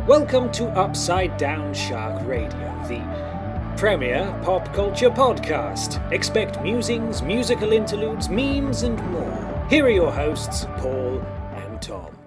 Welcome to Upside Down Shark Radio, the premier pop culture podcast. Expect musings, musical interludes, memes, and more. Here are your hosts, Paul and Tom.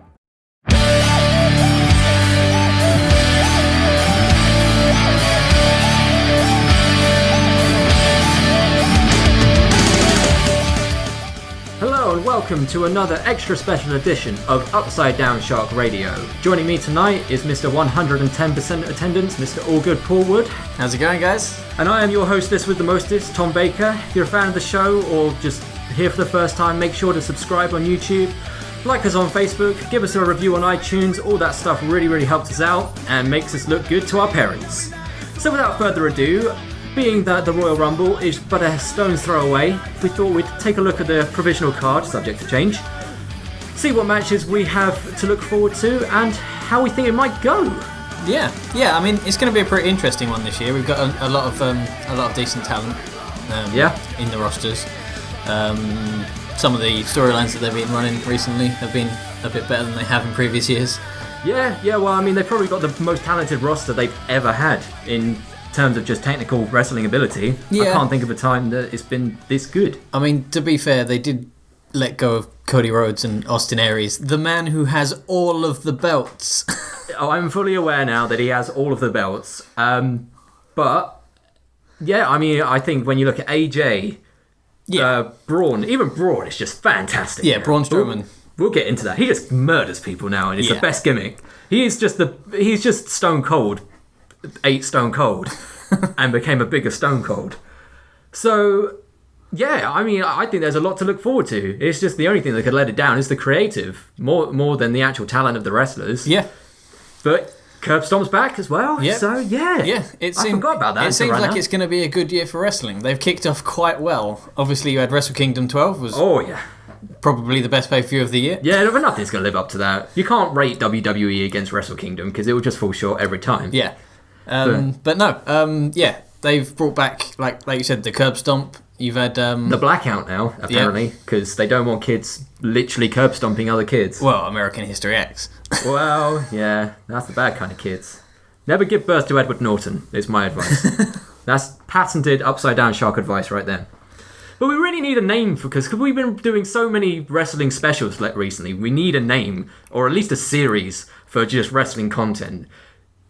Hello and welcome to another extra special edition of Upside Down Shark Radio. Joining me tonight is Mr. 110% attendance, Mr. Allgood Paul Wood. How's it going, guys? And I am your hostess with the mostest, Tom Baker. If you're a fan of the show or just here for the first time, make sure to subscribe on YouTube, like us on Facebook, give us a review on iTunes. All that stuff really helps us out and makes us look good to our parents. So without further ado, being that the Royal Rumble is but a stone's throw away, we thought we'd take a look at the provisional card, subject to change, see what matches we have to look forward to and how we think it might go. Yeah. I mean, it's going to be a pretty interesting one this year. We've got a lot of decent talent. In the rosters. Some of the storylines that they've been running recently have been a bit better than they have in previous years. Yeah. Well, I mean, they've probably got the most talented roster they've ever had in terms of just technical wrestling ability. I can't think of a time that it's been this good. I mean, to be fair, they did let go of Cody Rhodes and Austin Aries, the man who has all of the belts. I'm fully aware now that he has all of the belts. But, yeah, I mean, I think when you look at AJ, Braun, even Braun is just fantastic. Yeah, Braun Strowman. We'll get into that. He just murders people now, and it's the best gimmick. He's just Stone Cold, ate Stone Cold, and became a bigger Stone Cold. So, yeah, I mean, I think there's a lot to look forward to. It's just the only thing that could let it down is the creative, more than the actual talent of the wrestlers. Yeah. But Curb Stomp's back as well. Yeah. So, I forgot about that. It seems like it's going to be a good year for wrestling. They've kicked off quite well. Obviously, you had Wrestle Kingdom 12 was probably the best pay-per-view of the year. Yeah, but nothing's going to live up to that. You can't rate WWE against Wrestle Kingdom because it will just fall short every time. Yeah. They've brought back, like you said, the Curb Stomp. You've had the Blackout now, apparently, because they don't want kids literally curb stomping other kids. Well, American History X. Well, yeah, that's the bad kind of kids. Never give birth to Edward Norton, is my advice. That's patented upside down shark advice right there. But we really need a name because we've been doing so many wrestling specials recently. We need a name, or at least a series for just wrestling content.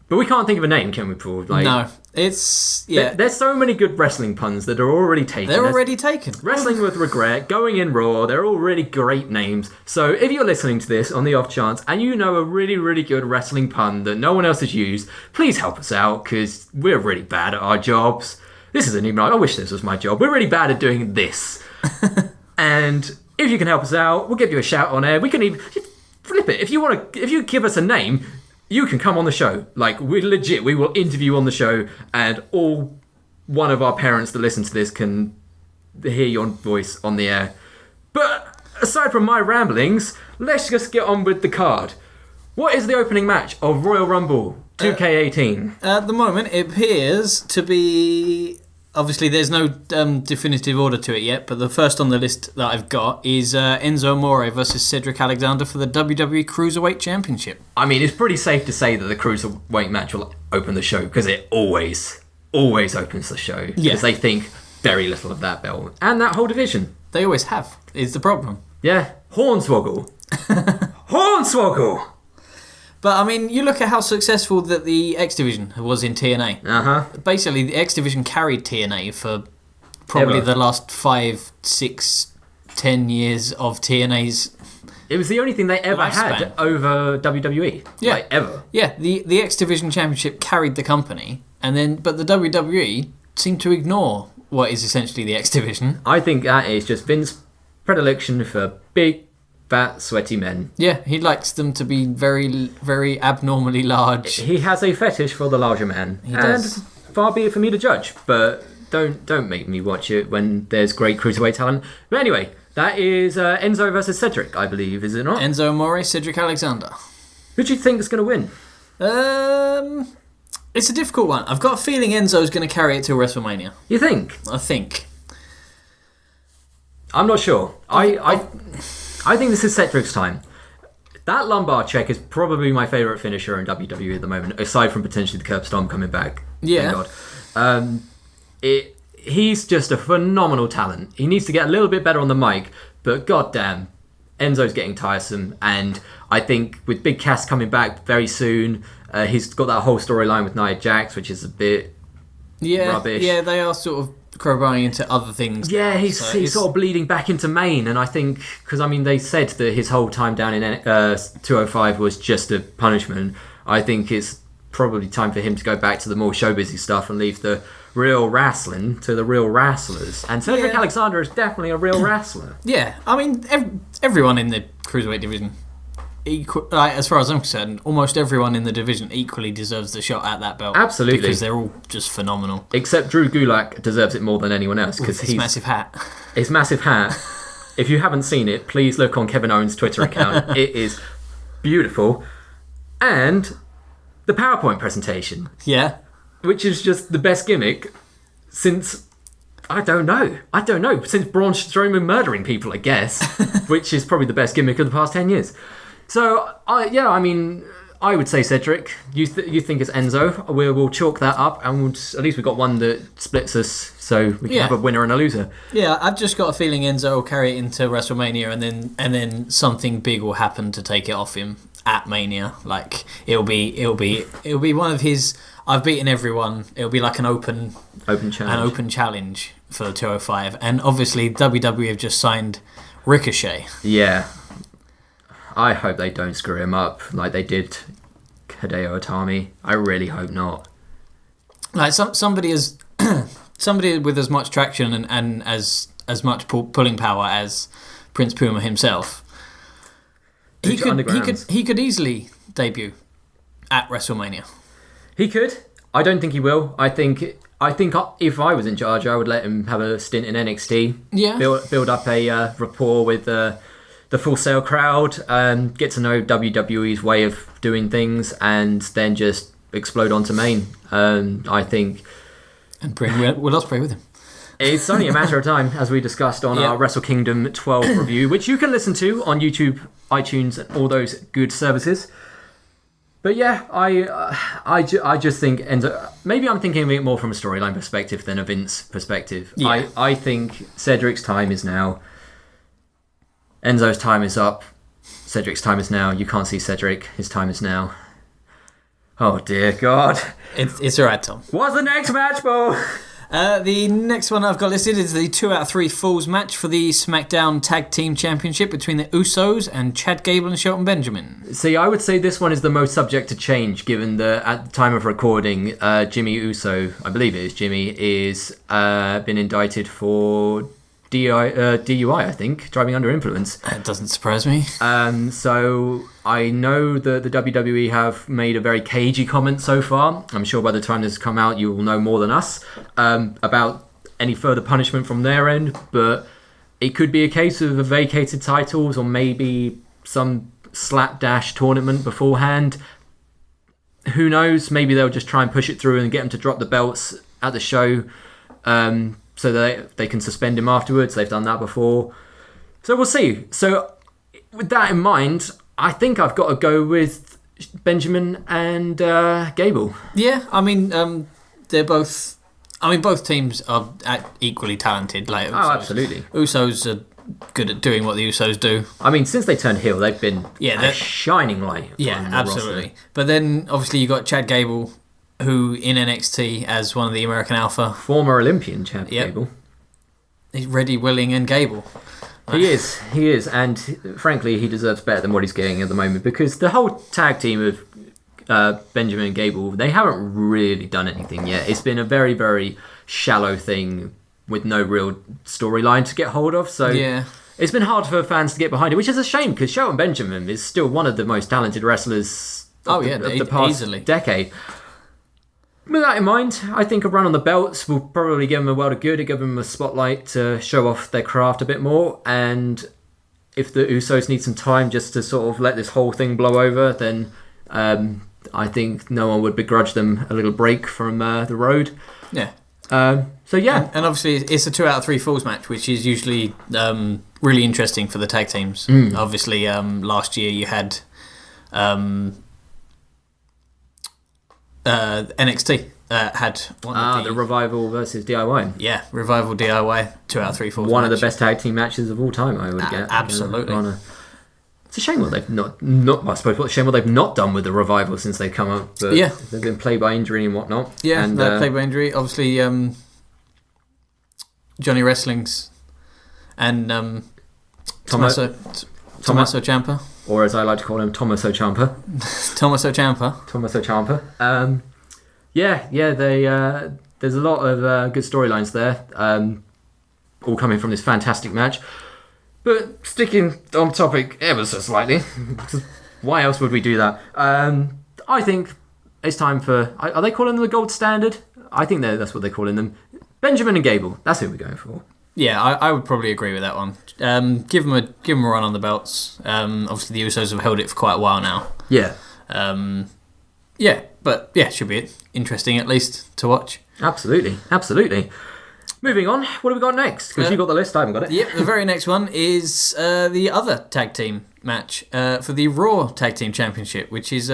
But we can't think of a name, can we, Paul? No, it's... Yeah. There's so many good wrestling puns that are already taken. They're already taken. Wrestling with Regret, Going in Raw, they're all really great names. So if you're listening to this on the off chance and you know a really good wrestling pun that no one else has used, please help us out because we're really bad at our jobs. This isn't even... I wish this was my job. We're really bad at doing this. And if you can help us out, we'll give you a shout on air. We can even... Flip it. If you give us a name... You can come on the show. Like, we will interview you on the show, and all one of our parents that listen to this can hear your voice on the air. But aside from my ramblings, let's just get on with the card. What is the opening match of Royal Rumble 2K18? At the moment, it appears to be... Obviously, there's no definitive order to it yet, but the first on the list that I've got is Enzo Amore versus Cedric Alexander for the WWE Cruiserweight Championship. I mean, it's pretty safe to say that the Cruiserweight match will open the show, because it always opens the show. Because they think very little of that belt. And that whole division. They always have, is the problem. Yeah. Hornswoggle. Hornswoggle! But, I mean, you look at how successful that the X Division was in TNA. Uh-huh. Basically, the X Division carried TNA for probably the last 5, 6, 10 years of TNA's... It was the only thing they ever had over WWE. Yeah. Like, ever. Yeah, the X Division Championship carried the company, but the WWE seemed to ignore what is essentially the X Division. I think that is just Vince's predilection for big, fat, sweaty men. Yeah, he likes them to be very, very abnormally large. He has a fetish for the larger man. He does. Far be it for me to judge, but don't make me watch it when there's great cruiserweight talent. But anyway, that is Enzo versus Cedric, I believe, is it not? Enzo Amore, Cedric Alexander. Who do you think is going to win? It's a difficult one. I've got a feeling Enzo's going to carry it to WrestleMania. You think? I think. I'm not sure. I think this is Cedric's time. That lumbar check is probably my favourite finisher in WWE at the moment, aside from potentially the curb stomp coming back. Yeah. Thank God. He's just a phenomenal talent. He needs to get a little bit better on the mic, but goddamn, Enzo's getting tiresome. And I think with Big Cass coming back very soon, he's got that whole storyline with Nia Jax, which is a bit rubbish. Yeah, they are sort of crowbarring into other things. Yeah, now, he's sort of bleeding back into Maine, and I think because they said that his whole time down in 205 was just a punishment. I think it's probably time for him to go back to the more showbizy stuff and leave the real wrestling to the real wrestlers. And Cedric Alexander is definitely a real wrestler. Yeah, I mean everyone in the cruiserweight division. As far as I'm concerned, almost everyone in the division equally deserves the shot at that belt. Absolutely. Because they're all just phenomenal. Except Drew Gulak deserves it more than anyone else. Because his massive hat. His massive hat. If you haven't seen it, please look on Kevin Owens' Twitter account. It is beautiful. And the PowerPoint presentation. Yeah. Which is just the best gimmick since... I don't know. Since Braun Strowman murdering people, I guess. Which is probably the best gimmick of the past 10 years. So, I would say Cedric. You think it's Enzo. We'll chalk that up, and at least we've got one that splits us, so we can have a winner and a loser. Yeah, I've just got a feeling Enzo will carry it into WrestleMania, and then something big will happen to take it off him at Mania. Like it'll be one of his. I've beaten everyone. It'll be like an open challenge for the 205, and obviously WWE have just signed Ricochet. Yeah. I hope they don't screw him up like they did Hideo Itami. I really hope not. Like somebody with as much traction and as much pulling power as Prince Puma himself. He could easily debut at WrestleMania. He could. I don't think he will. I think if I was in charge, I would let him have a stint in NXT. Yeah. Build up a rapport with the Full Sail crowd, get to know WWE's way of doing things, and then just explode onto Maine. I think. And Will Ospreay with him. It's only a matter of time, as we discussed on our Wrestle Kingdom 12 review, which you can listen to on YouTube, iTunes, and all those good services. But yeah, I just think Enzo. Maybe I'm thinking of it more from a storyline perspective than a Vince perspective. Yeah. I think Cedric's time is now. Enzo's time is up. Cedric's time is now. You can't see Cedric. His time is now. Oh dear God. It's alright, Tom. What's the next match, Bo? The next one I've got listed is the 2 out of 3 Falls match for the SmackDown Tag Team Championship between the Usos and Chad Gable and Shelton Benjamin. See, I would say this one is the most subject to change, given that at the time of recording, Jimmy Uso, I believe it is Jimmy, is been indicted for DUI, I think, driving under influence. That doesn't surprise me. So I know that the WWE have made a very cagey comment so far. I'm sure by the time this has come out, you will know more than us about any further punishment from their end. But it could be a case of a vacated titles or maybe some slapdash tournament beforehand. Who knows? Maybe they'll just try and push it through and get them to drop the belts at the show. So that they can suspend him afterwards. They've done that before. So we'll see. So with that in mind, I think I've got to go with Benjamin and Gable. Yeah, I mean, they're both... I mean, both teams are equally talented. Like Usos. Oh, absolutely. Usos are good at doing what the Usos do. I mean, since they turned heel, they've been a shining light. Yeah, absolutely. Roster. But then, obviously, you got Chad Gable, who in NXT as one of the American Alpha. Former Olympian Chad Gable. He's ready, willing, and Gable. He is, and frankly, he deserves better than what he's getting at the moment, because the whole tag team of Benjamin and Gable, they haven't really done anything yet. It's been a very, very shallow thing with no real storyline to get hold of, so it's been hard for fans to get behind it, which is a shame, because Shelton Benjamin is still one of the most talented wrestlers of the past decade. With that in mind, I think a run on the belts will probably give them a world of good. It'll give them a spotlight to show off their craft a bit more. And if the Usos need some time just to sort of let this whole thing blow over, then I think no one would begrudge them a little break from the road. Yeah. So yeah. And obviously it's a 2 out of 3 Falls match, which is usually really interesting for the tag teams. Obviously, last year you had NXT had one of the Revival versus DIY. Yeah, Revival DIY, 2 out of 3 falls. One of the best tag team matches of all time, I would get. Absolutely. It's a shame what they've not. I suppose what a shame what they've not done with the Revival since they've come up. But they've been plagued by injury and whatnot. Yeah, and they're plagued by injury. Obviously, Johnny Wrestling's and Tommaso Ciampa, or as I like to call him, Tommaso Ciampa. Tommaso Ciampa. There's a lot of good storylines there, all coming from this fantastic match. But sticking on topic ever so slightly, why else would we do that? I think it's time for... Are they calling them the gold standard? I think that's what they're calling them. Benjamin and Gable, that's who we're going for. Yeah, I would probably agree with that one. Give them a run on the belts. Obviously, the Usos have held it for quite a while now. Yeah. Should be interesting at least to watch. Absolutely. Moving on, what have we got next? Because you got the list, I haven't got it. Yep, the very next one is the other tag team match for the Raw Tag Team Championship, which is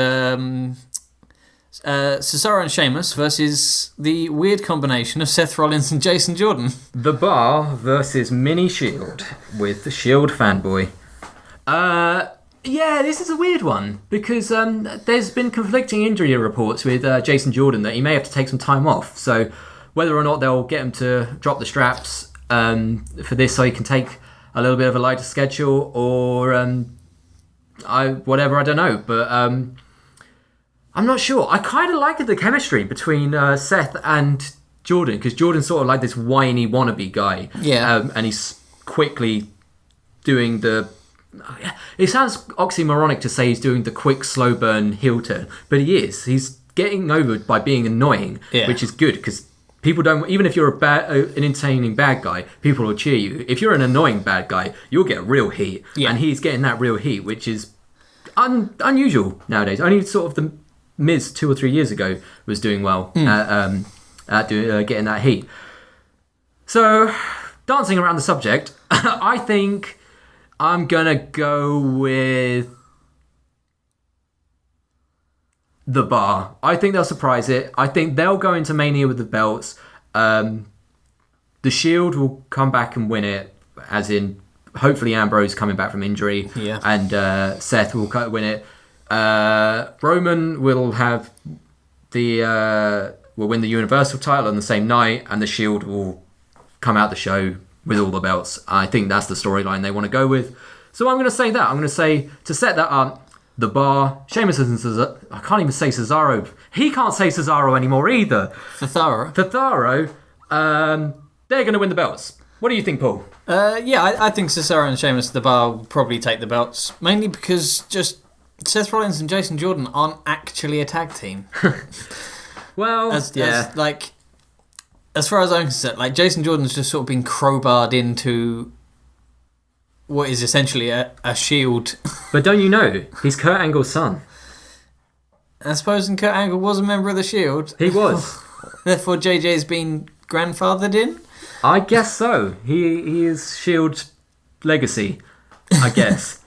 Cesaro and Sheamus versus the weird combination of Seth Rollins and Jason Jordan. The Bar versus Mini Shield with the Shield fanboy. This is a weird one because there's been conflicting injury reports with Jason Jordan that he may have to take some time off. So whether or not they'll get him to drop the straps for this so he can take a little bit of a lighter schedule or I don't know. But I'm not sure. I kind of like the chemistry between Seth and Jordan because Jordan's sort of like this whiny wannabe guy. Yeah. And he's quickly doing the... It sounds oxymoronic to say he's doing the quick, slow burn heel turn, but he is. He's getting over by being annoying, which is good because people don't... Even if you're an entertaining bad guy, people will cheer you. If you're an annoying bad guy, you'll get real heat, and he's getting that real heat, which is unusual nowadays. Only sort of the Miz 2 or 3 years ago was doing well at getting that heat. So, dancing around the subject, I think I'm going to go with the Bar. I think they'll surprise it. I think they'll go into Mania with the belts. The Shield will come back and win it, as in, hopefully Ambrose coming back from injury, and Seth will win it. Roman will have will win the Universal title on the same night, and the Shield will come out the show with all the belts. I think that's the storyline they want to go with. So I'm going to say that. I'm going to say, to set that up, the Bar, Sheamus and Cesaro. I can't even say Cesaro. He can't say Cesaro anymore either. Cesaro. They're going to win the belts. What do you think, Paul? I think Cesaro and Sheamus, the Bar, will probably take the belts. Mainly because just Seth Rollins and Jason Jordan aren't actually a tag team. Well, as far as I'm concerned, Jason Jordan's just sort of been crowbarred into what is essentially a Shield. But don't you know, he's Kurt Angle's son. I suppose Kurt Angle was a member of the Shield. He was. Therefore, JJ's been grandfathered in? I guess so. He is Shield legacy, I guess.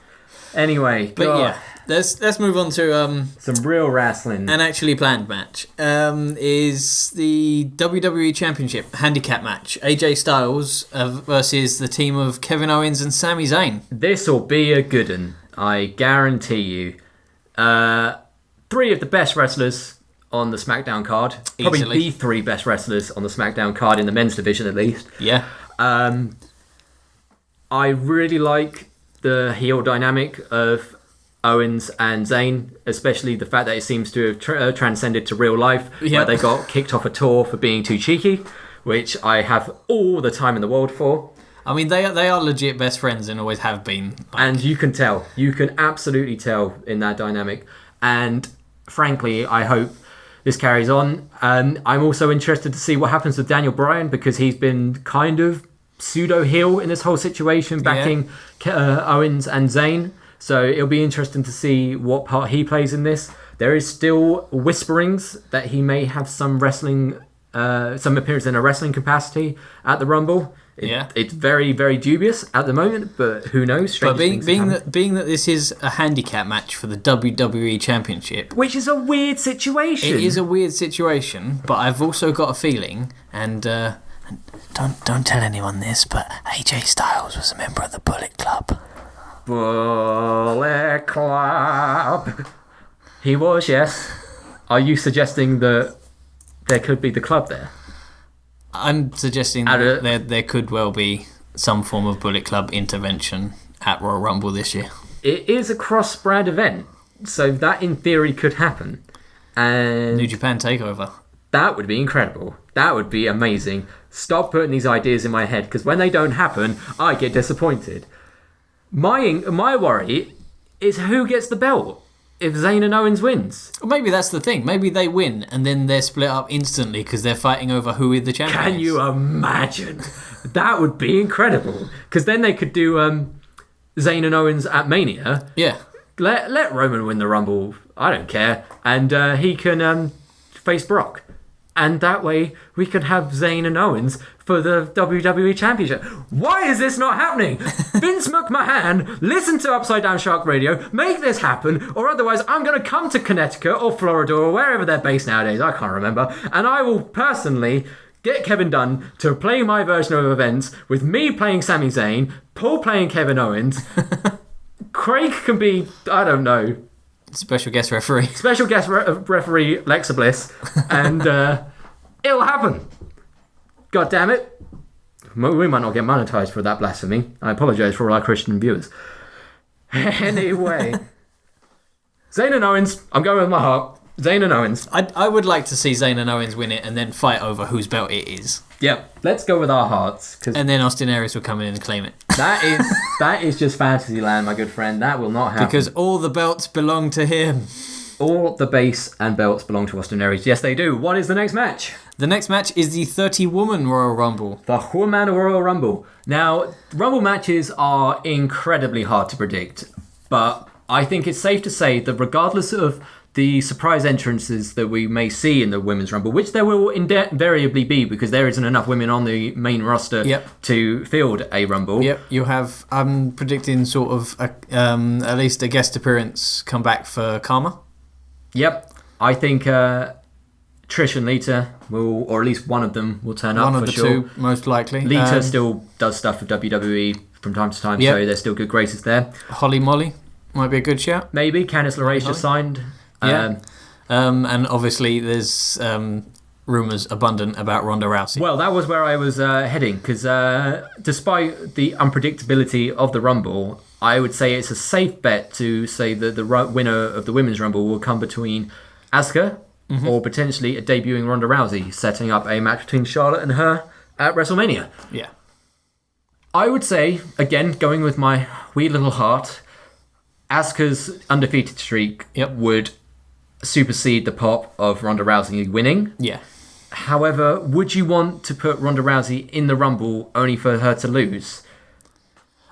Anyway, but let's move on to some real wrestling. An actually planned match is the WWE Championship handicap match. AJ Styles versus the team of Kevin Owens and Sami Zayn. This will be a good one, I guarantee you. 3 of the best wrestlers on the SmackDown card. Probably Easily. the 3 best wrestlers on the SmackDown card in the men's division, at least. Yeah. I really like the heel dynamic of Owens and Zayn, especially the fact that it seems to have transcended to real life, where they got kicked off a tour for being too cheeky, which I have all the time in the world for. I mean, they are legit best friends and always have been. And you can tell. You can absolutely tell in that dynamic. And frankly, I hope this carries on. I'm also interested to see what happens with Daniel Bryan, because he's been kind of pseudo-heel in this whole situation, backing Owens and Zayn. So it'll be interesting to see what part he plays in this. There is still whisperings that he may have some appearance in a wrestling capacity at the Rumble. It's very, very dubious at the moment, but who knows? But being that this is a handicap match for the WWE Championship, which is a weird situation. It is a weird situation, but I've also got a feeling, and don't tell anyone this, but AJ Styles was a member of the Bullet Club. Bullet Club. He was, yes. Are you suggesting that there could be the club there? I'm suggesting that there could well be some form of Bullet Club intervention at Royal Rumble this year. It is a cross-brand event, so that in theory could happen. And New Japan Takeover. That would be incredible. That would be amazing. Stop putting these ideas in my head, because when they don't happen, I get disappointed. My worry is who gets the belt if Zayn and Owens wins. Well, maybe that's the thing. Maybe they win and then they're split up instantly because they're fighting over who is the champion. Can you imagine? That would be incredible. Because then they could do Zayn and Owens at Mania. Yeah. Let Roman win the Rumble. I don't care. And he can face Brock. And that way we can have Zayn and Owens for the WWE Championship. Why is this not happening? Vince McMahon, listen to Upside Down Shark Radio, make this happen, or otherwise I'm going to come to Connecticut or Florida or wherever they're based nowadays, I can't remember, and I will personally get Kevin Dunn to play my version of events with me playing Sami Zayn, Paul playing Kevin Owens, Craig can be, I don't know, special guest referee. Special guest referee Lexa Bliss. And it'll happen. God damn it. We might not get monetized for that blasphemy. I apologise for all our Christian viewers. Anyway. Zayn and Owens. I'm going with my heart. Zayn and Owens. I would like to see Zayn and Owens win it and then fight over whose belt it is. Yep. Let's go with our hearts. And then Austin Aries will come in and claim it. That is just fantasy land, my good friend. That will not happen. Because all the belts belong to him. All the base and belts belong to Austin Aries. Yes, they do. What is the next match? The next match is the 30-woman Royal Rumble. The Woman Royal Rumble. Now, Rumble matches are incredibly hard to predict, but I think it's safe to say that regardless of the surprise entrances that we may see in the Women's Rumble, which there will invariably be because there isn't enough women on the main roster to field a Rumble. Yep, you have, I'm predicting sort of at least a guest appearance come back for Karma. Yep, I think Trish and Lita will, or at least one of them will turn up for sure. One of the two, most likely. Lita still does stuff for WWE from time to time, so there's still good graces there. Holly Molly might be a good shout. Maybe. Candice LeRae just signed. Yeah. And obviously there's rumours abundant about Ronda Rousey. Well, that was where I was heading, because despite the unpredictability of the Rumble, I would say it's a safe bet to say that the winner of the Women's Rumble will come between Asuka or potentially a debuting Ronda Rousey, setting up a match between Charlotte and her at WrestleMania. Yeah. I would say, again, going with my wee little heart, Asuka's undefeated streak would supersede the pop of Ronda Rousey winning. Yeah. However, would you want to put Ronda Rousey in the Rumble only for her to lose?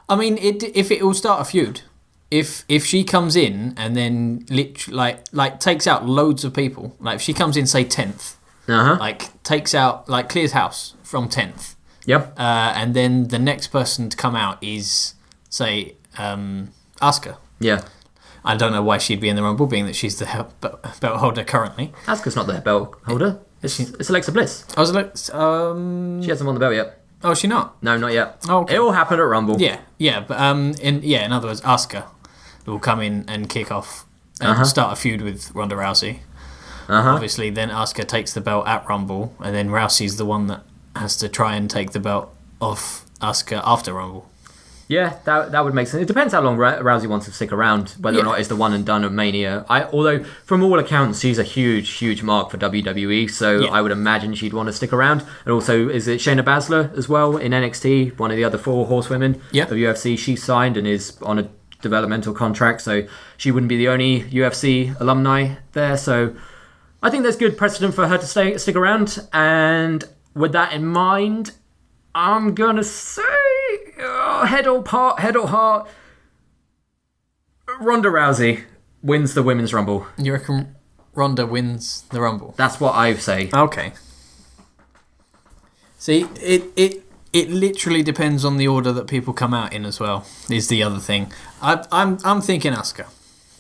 I mean, if it will start a feud, if she comes in and then like takes out loads of people, like if she comes in say 10th, like takes out like clears house from 10th, and then the next person to come out is say Asuka. Yeah. I don't know why she'd be in the Rumble, being that she's the belt holder currently. Asuka's not the belt holder. It's Alexa Bliss. I was like, she hasn't won the belt yet. Oh, is she not? No, not yet. Oh, okay. It will happen at Rumble. Yeah, but in other words, Asuka will come in and kick off and start a feud with Ronda Rousey. Obviously, then Asuka takes the belt at Rumble, and then Rousey's the one that has to try and take the belt off Asuka after Rumble. Yeah, that would make sense. It depends how long Rousey wants to stick around, whether or not it's the one and done of Mania. Although, from all accounts, she's a huge, huge mark for WWE, so I would imagine she'd want to stick around. And also, is it Shayna Baszler as well in NXT, one of the other 4 horsewomen of UFC? She signed and is on a developmental contract, so she wouldn't be the only UFC alumni there. So I think there's good precedent for her to stick around. And with that in mind, I'm going to say... head or heart, Ronda Rousey wins the Women's Rumble. You reckon Ronda wins the Rumble? That's what I say. Okay. See, It literally depends on the order that people come out in as well, is the other thing. I'm thinking Asuka.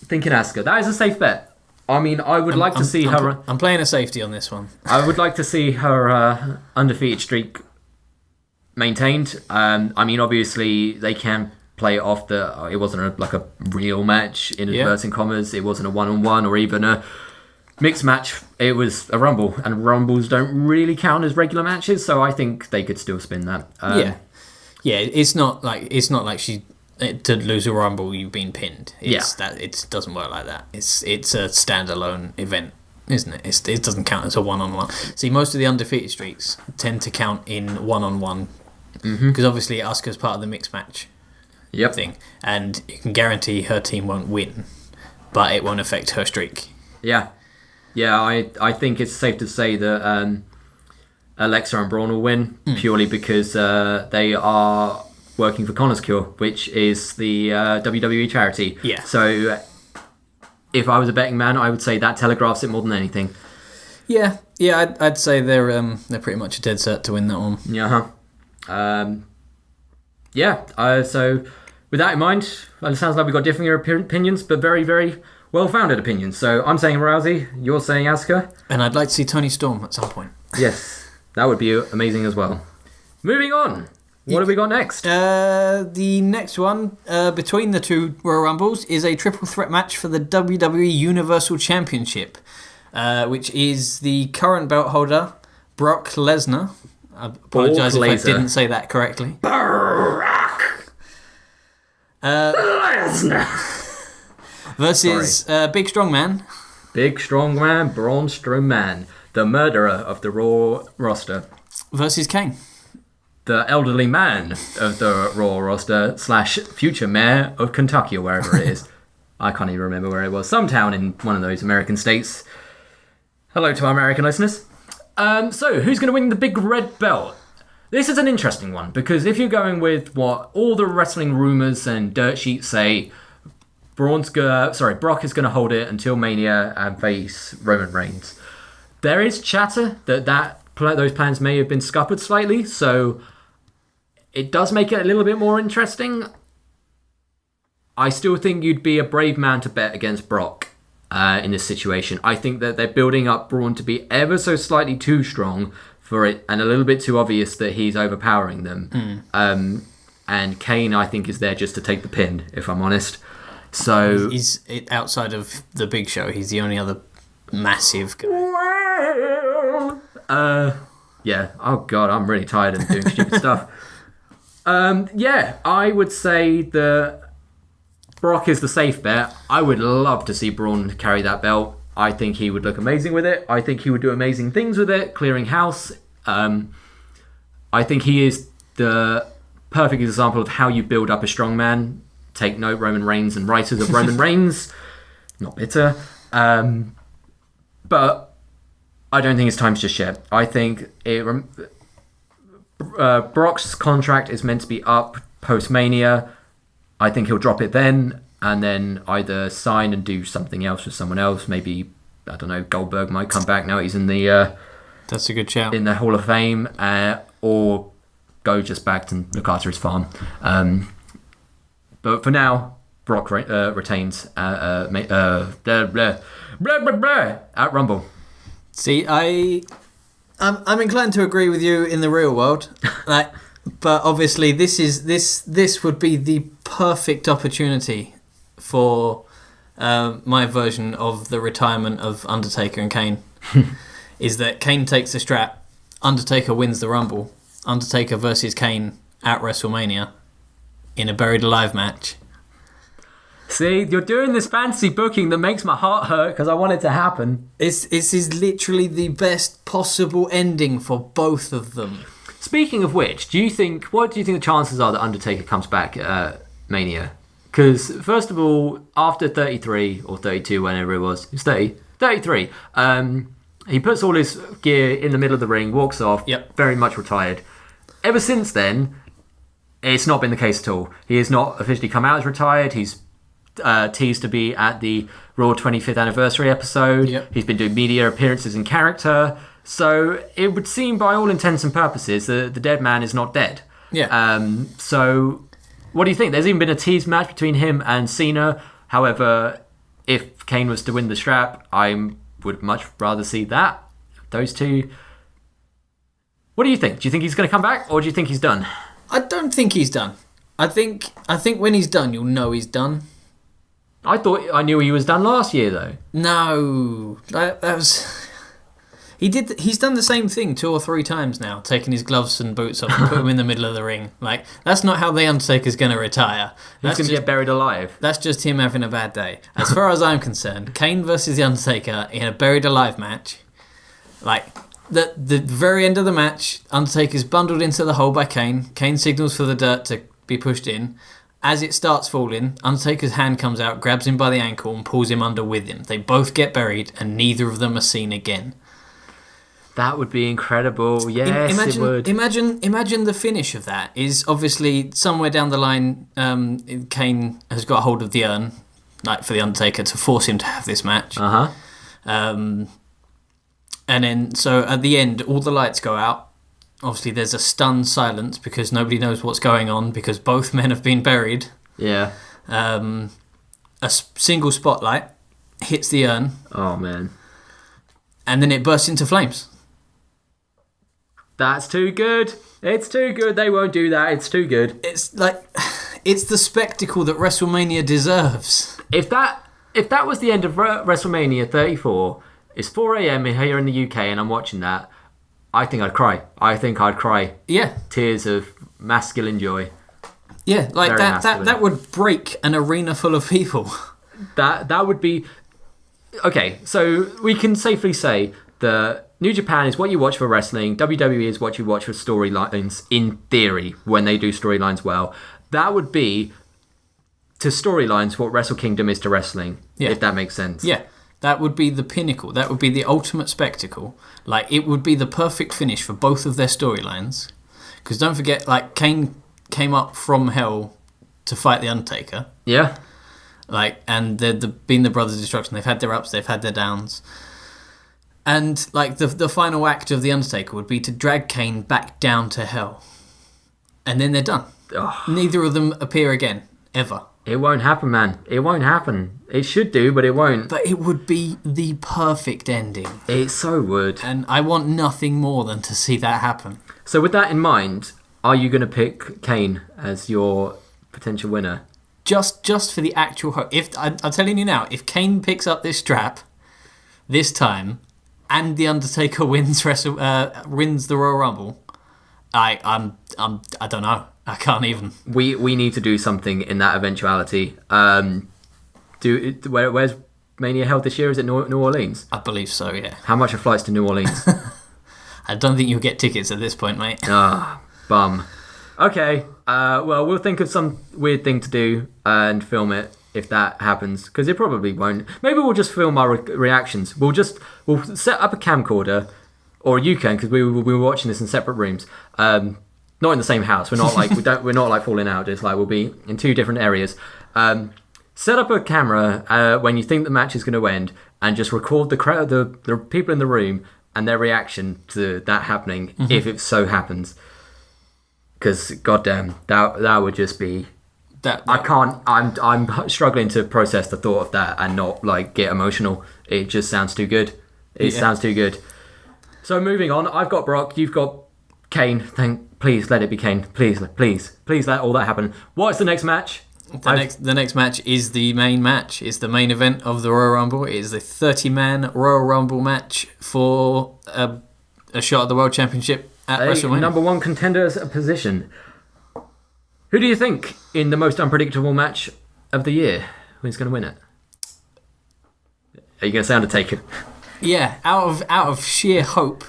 Thinking Asuka. That is a safe bet. I mean, I would like to see her... I'm playing a safety on this one. I would like to see her undefeated streak maintained. I mean, obviously, they can play it off that it wasn't a real match, in inverted commas. It wasn't a one-on-one or even a mixed match. It was a Rumble, and Rumbles don't really count as regular matches, so I think they could still spin that. Yeah, it's not like she... To lose a Rumble, you've been pinned. It doesn't work like that. It's a standalone event, isn't it? It doesn't count as a one-on-one. See, most of the undefeated streaks tend to count in one-on-one because obviously Asuka's part of the mixed match thing, and you can guarantee her team won't win, but it won't affect her streak. Yeah. I think it's safe to say that Alexa and Braun will win purely because they are working for Connor's Cure, which is the WWE charity. Yeah. So if I was a betting man, I would say that telegraphs it more than anything. Yeah. I'd say they're pretty much a dead cert to win that one. So with that in mind, it sounds like we've got differing opinions, but very, very well-founded opinions. So I'm saying Rousey, you're saying Asuka, and I'd like to see Toni Storm at some point. Yes, that would be amazing as well. Moving on. What have we got next? The next one, between the two Royal Rumbles, is a triple threat match for the WWE Universal Championship, which is the current belt holder, Brock Lesnar. I apologise if I didn't say that correctly. Brock Lesnar. Versus Big Strong Man. Big Strong Man, Braun Strowman, the murderer of the Raw roster. Versus Kane. The elderly man of the Raw roster / future mayor of Kentucky or wherever it is. I can't even remember where it was. Some town in one of those American states. Hello to our American listeners. So, who's going to win the big red belt? This is an interesting one, because if you're going with what all the wrestling rumours and dirt sheets say, Brock is going to hold it until Mania and face Roman Reigns. There is chatter that those plans may have been scuppered slightly, so it does make it a little bit more interesting. I still think you'd be a brave man to bet against Brock in this situation. I think that they're building up Braun to be ever so slightly too strong for it, and a little bit too obvious that he's overpowering them. And Kane, I think, is there just to take the pin, if I'm honest. So he's outside of the Big Show. He's the only other massive guy. Yeah. Oh God, I'm really tired of doing stupid stuff. I would say that Brock is the safe bet. I would love to see Braun carry that belt. I think he would look amazing with it. I think he would do amazing things with it, clearing house. I think he is the perfect example of how you build up a strong man. Take note, Roman Reigns and writers of Roman Reigns. Not bitter. But I don't think it's time just yet. I think Brock's contract is meant to be up post-Mania. I think he'll drop it then, and then either sign and do something else with someone else. Maybe, I don't know, Goldberg might come back now he's in the... That's a good shout. In the Hall of Fame, or go just back to look after his farm. But for now, Brock retains at Rumble. See, I'm inclined to agree with you in the real world, but obviously this would be the perfect opportunity for my version of the retirement of Undertaker and Kane. Is that Kane takes the strap, Undertaker wins the Rumble, Undertaker versus Kane at WrestleMania in a buried alive match. See, you're doing this fancy booking that makes my heart hurt because I want it to happen. This is literally the best possible ending for both of them. Speaking of which, what do you think the chances are that Undertaker comes back at Mania? Because, first of all, after 33 or 32, whenever it was, it's 33, he puts all his gear in the middle of the ring, walks off, very much retired. Ever since then, it's not been the case at all. He has not officially come out as retired. He's teased to be at the Raw 25th anniversary episode. He's been doing media appearances in character. So it would seem, by all intents and purposes, the dead man is not dead. Yeah. So what do you think? There's even been a teased match between him and Cena. However, if Kane was to win the strap, I would much rather see that. Those two. What do you think? Do you think he's going to come back, or do you think he's done? I don't think he's done. I think when he's done, you'll know he's done. I thought I knew he was done last year, though. No, that was. He's done the same thing 2 or 3 times now, taking his gloves and boots off and put them in the middle of the ring. Like, that's not how the Undertaker's going to retire. He's going to get buried alive. That's just him having a bad day. As far as I'm concerned, Kane versus the Undertaker in a buried alive match. Like, the very end of the match, Undertaker's bundled into the hole by Kane. Kane signals for the dirt to be pushed in. As it starts falling, Undertaker's hand comes out, grabs him by the ankle and pulls him under with him. They both get buried and neither of them are seen again. That would be incredible. Yes, it would. Imagine the finish of that is obviously somewhere down the line. Kane has got hold of the urn, like for the Undertaker to force him to have this match. And then so at the end, all the lights go out. Obviously, there's a stunned silence because nobody knows what's going on because both men have been buried. Yeah. A single spotlight hits the urn. Oh man. And then it bursts into flames. That's too good. It's too good. They won't do that. It's too good. It's like, it's the spectacle that WrestleMania deserves. If that was the end of WrestleMania 34, it's 4 a.m. here in the UK and I'm watching that, I think I'd cry. Yeah. Tears of masculine joy. Yeah, like that would break an arena full of people. That would be... Okay, so we can safely say that New Japan is what you watch for wrestling. WWE is what you watch for storylines, in theory, when they do storylines well. That would be, to storylines, what Wrestle Kingdom is to wrestling, if that makes sense. Yeah, that would be the pinnacle. That would be the ultimate spectacle. Like, it would be the perfect finish for both of their storylines. Because don't forget, like, Kane came up from hell to fight The Undertaker. Yeah. Like, and they're been the Brothers of Destruction. They've had their ups, they've had their downs. And, like, the final act of The Undertaker would be to drag Kane back down to hell. And then they're done. Oh. Neither of them appear again, ever. It won't happen, man. It won't happen. It should do, but it won't. But it would be the perfect ending. It so would. And I want nothing more than to see that happen. So with that in mind, are you going to pick Kane as your potential winner? Just for the actual hope. I'm telling you now, if Kane picks up this strap this time and The Undertaker wins the Royal Rumble, I don't know. I can't even. We need to do something in that eventuality. Where's Mania held this year? Is it New Orleans? I believe so, yeah. How much are flights to New Orleans? I don't think you'll get tickets at this point, mate. Bum. Okay, well, we'll think of some weird thing to do and film it if that happens, because it probably won't. Maybe we'll just film our reactions. We'll set up a camcorder, or you can, because we were watching this in separate rooms. Not in the same house. We're not like we're not like falling out. It's like we'll be in 2 different areas. Set up a camera when you think the match is going to end, and just record the crowd, the people in the room, and their reaction to that happening, if it so happens. Because goddamn, that would just be. I can't. I'm struggling to process the thought of that and not like get emotional. It just sounds too good. It sounds too good. So moving on, I've got Brock. You've got Kane. Please let it be Kane. Please let all that happen. What's the next match? The next match is the main match. It's the main event of the Royal Rumble. It is the 30-man Royal Rumble match for a shot at the World Championship at WrestleMania. Number 1 contender's position. Who do you think in the most unpredictable match of the year? Who's going to win it? Are you going to say Undertaker? Yeah, out of sheer hope,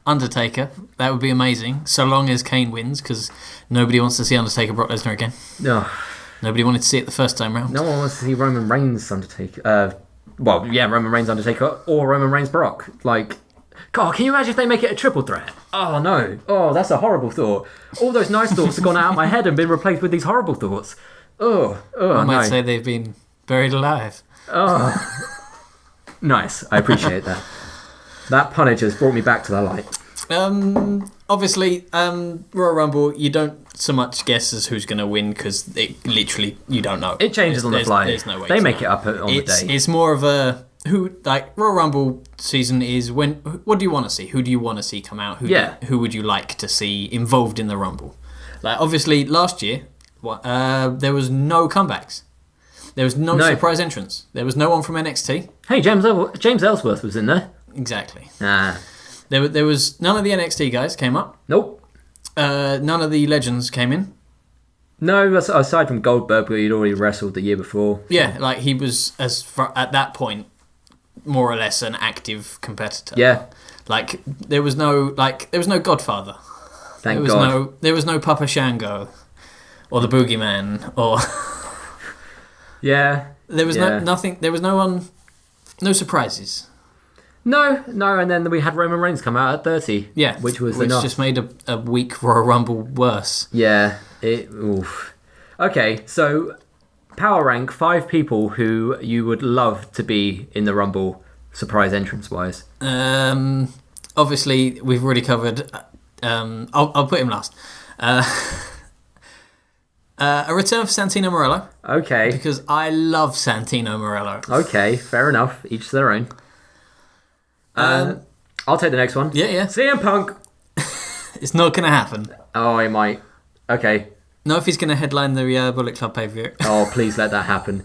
Undertaker. That would be amazing, so long as Kane wins, because nobody wants to see Undertaker Brock Lesnar again. No. Nobody wanted to see it the first time round. No one wants to see Roman Reigns Undertaker. Roman Reigns Undertaker or Roman Reigns Brock. Like, God, can you imagine if they make it a triple threat? Oh, no. Oh, that's a horrible thought. All those nice thoughts have gone out of my head and been replaced with these horrible thoughts. I might say they've been buried alive. Oh. Nice. I appreciate that. That pun just brought me back to the light. Obviously, Royal Rumble, you don't so much guess as who's going to win because literally you don't know. It changes on the fly. There's no way. They make it up on the day. It's more of a Royal Rumble season is when. What do you want to see? Who do you want to see come out? Who would you like to see involved in the Rumble? Like obviously last year, there was no comebacks. There was no surprise entrance. There was no one from NXT. Hey, James Ellsworth was in there. Exactly. There was none of the NXT guys came up. Nope. None of the legends came in. No, aside from Goldberg, who he'd already wrestled the year before. Yeah, like he was at that point more or less an active competitor. Yeah. Like there was no Godfather. Thank God. There was no Papa Shango, or the Boogeyman, or yeah. There was nothing. There was no one. No surprises. No, and then we had Roman Reigns come out at 30. Yeah, which just made a weak Royal Rumble worse. Yeah. Oof. Okay, so power rank 5 people who you would love to be in the Rumble, surprise entrance wise. Obviously we've already covered. I'll put him last. A return for Santino Marella. Okay. Because I love Santino Marella. Okay, fair enough. Each to their own. I'll take the next one. Yeah. CM Punk. It's not going to happen. Oh, it might. Okay. No, if he's going to headline the Bullet Club pay-per-view. Oh, please let that happen.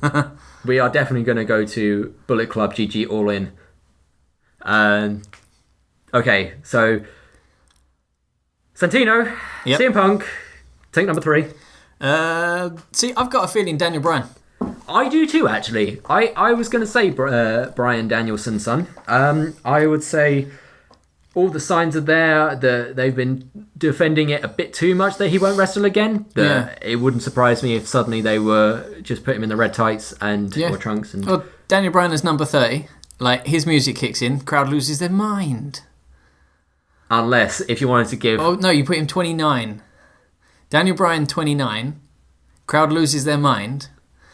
We are definitely going to go to Bullet Club GG All In. Okay, so Santino, yep. CM Punk, take number 3. See, I've got a feeling Daniel Bryan. I do too, actually. I was going to say Bryan Danielson's son. I would say all the signs are there that they've been defending it a bit too much that he won't wrestle again. It wouldn't surprise me if suddenly they were just put him in the red tights or trunks. And well, Daniel Bryan is number 30. Like, his music kicks in, crowd loses their mind. Unless, if you wanted to give... Oh, no, you put him 29. Daniel Bryan, 29. Crowd loses their mind.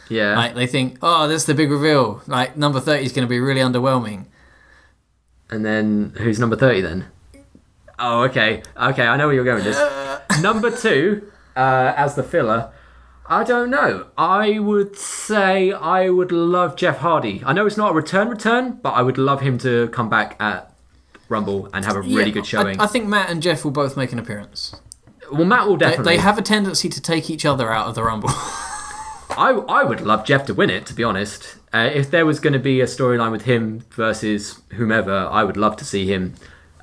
Yeah. Like, they think, oh, that's the big reveal. Like, number 30 is going to be really underwhelming. And then, who's number 30 then? Oh, okay. Okay, I know where you're going with this. Number 2, as the filler, I don't know. I would say I would love Jeff Hardy. I know it's not a return, but I would love him to come back at Rumble and have a really good showing. I think Matt and Jeff will both make an appearance. Well, Matt will definitely. They have a tendency to take each other out of the Rumble. I would love Jeff to win it, to be honest. If there was going to be a storyline with him versus whomever, I would love to see him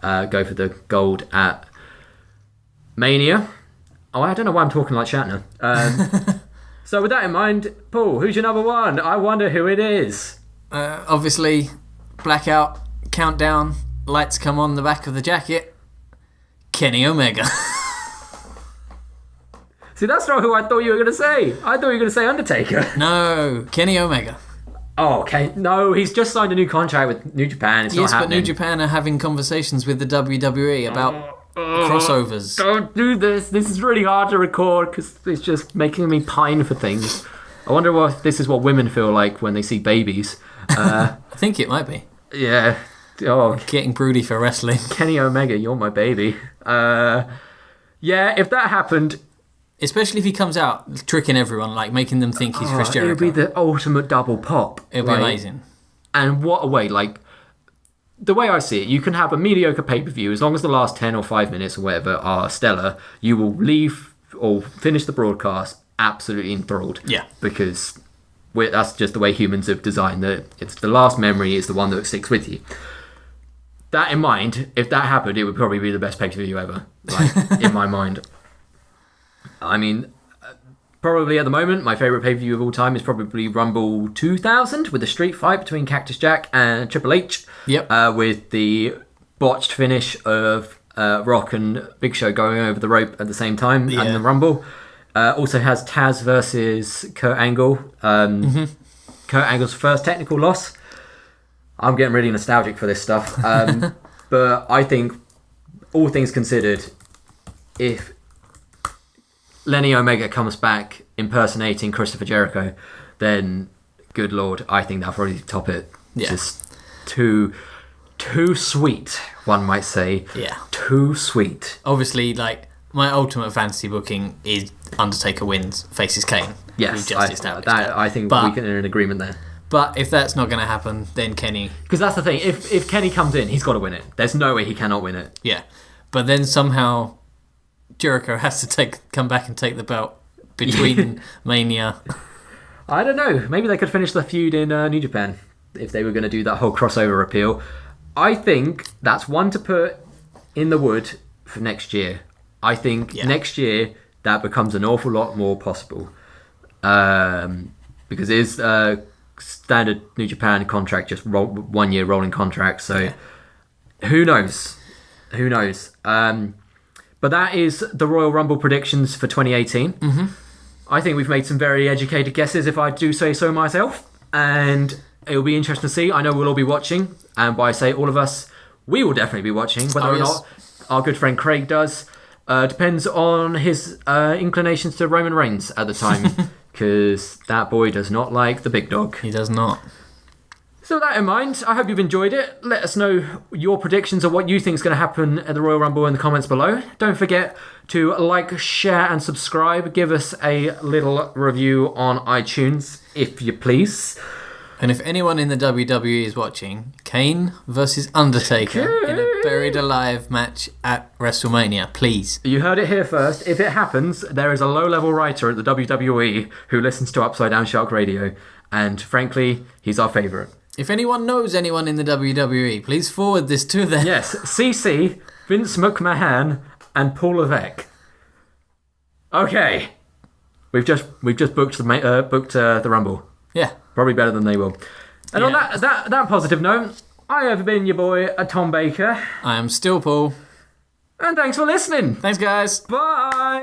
go for the gold at Mania. Oh, I don't know why I'm talking like Shatner. So with that in mind, Paul, who's your number 1? I wonder who it is. Obviously, blackout, countdown, lights come on the back of the jacket. Kenny Omega. See, that's not who I thought you were going to say. I thought you were going to say Undertaker. No, Kenny Omega. Oh, okay. No, he's just signed a new contract with New Japan. It's not happening. Yes, but New Japan are having conversations with the WWE about crossovers. Don't do this. This is really hard to record because it's just making me pine for things. I wonder if this is what women feel like when they see babies. I think it might be. Yeah. Oh, getting broody for wrestling. Kenny Omega, you're my baby. Yeah, if that happened... Especially if he comes out tricking everyone, like making them think he's Chris Jericho. It would be the ultimate double pop. It would be amazing. And what a way, like, the way I see it, you can have a mediocre pay-per-view, as long as the last 10 or 5 minutes or whatever are stellar, you will leave or finish the broadcast absolutely enthralled. Yeah. Because that's just the way humans have designed it. It's the last memory is the one that sticks with you. That in mind, if that happened, it would probably be the best pay-per-view ever, like, in my mind. I mean, probably at the moment, my favourite pay-per-view of all time is probably Rumble 2000 with the street fight between Cactus Jack and Triple H. Yep. With the botched finish of Rock and Big Show going over the rope at the same time and the Rumble. Also has Taz versus Kurt Angle. Kurt Angle's first technical loss. I'm getting really nostalgic for this stuff. But I think, all things considered, if Lenny Omega comes back impersonating Christopher Jericho, then good lord, I think that'll probably top it. Yeah. Just two too sweet, one might say. Yeah. Too sweet. Obviously, like, my ultimate fantasy booking is Undertaker wins, faces Kane. Yes, I think we can in an agreement there. But if that's not going to happen, then Kenny... Because that's the thing, if Kenny comes in, he's got to win it. There's no way he cannot win it. Yeah. But then somehow Jericho has to come back and take the belt between Mania. I don't know. Maybe they could finish the feud in New Japan if they were going to do that whole crossover appeal. I think that's one to put in the wood for next year. I think next year that becomes an awful lot more possible. Because it is standard New Japan contract, just 1 year rolling contract. So who knows? Who knows? But that is the Royal Rumble predictions for 2018. Mm-hmm. I think we've made some very educated guesses, if I do say so myself. And it'll be interesting to see. I know we'll all be watching. And by say all of us, we will definitely be watching. Whether or not our good friend Craig does depends on his inclinations to Roman Reigns at the time. Because that boy does not like the big dog. He does not. So with that in mind, I hope you've enjoyed it. Let us know your predictions of what you think is going to happen at the Royal Rumble in the comments below. Don't forget to like, share and subscribe. Give us a little review on iTunes, if you please. And if anyone in the WWE is watching, Kane versus Undertaker in a Buried Alive match at WrestleMania, please. You heard it here first. If it happens, there is a low-level writer at the WWE who listens to Upside Down Shark Radio. And frankly, he's our favourite. If anyone knows anyone in the WWE, please forward this to them. Yes, CC, Vince McMahon, and Paul Levesque. Okay, we've just booked the Rumble. Yeah, probably better than they will. And on that positive note, I have been your boy, Tom Baker. I am still Paul. And thanks for listening. Thanks, guys. Bye.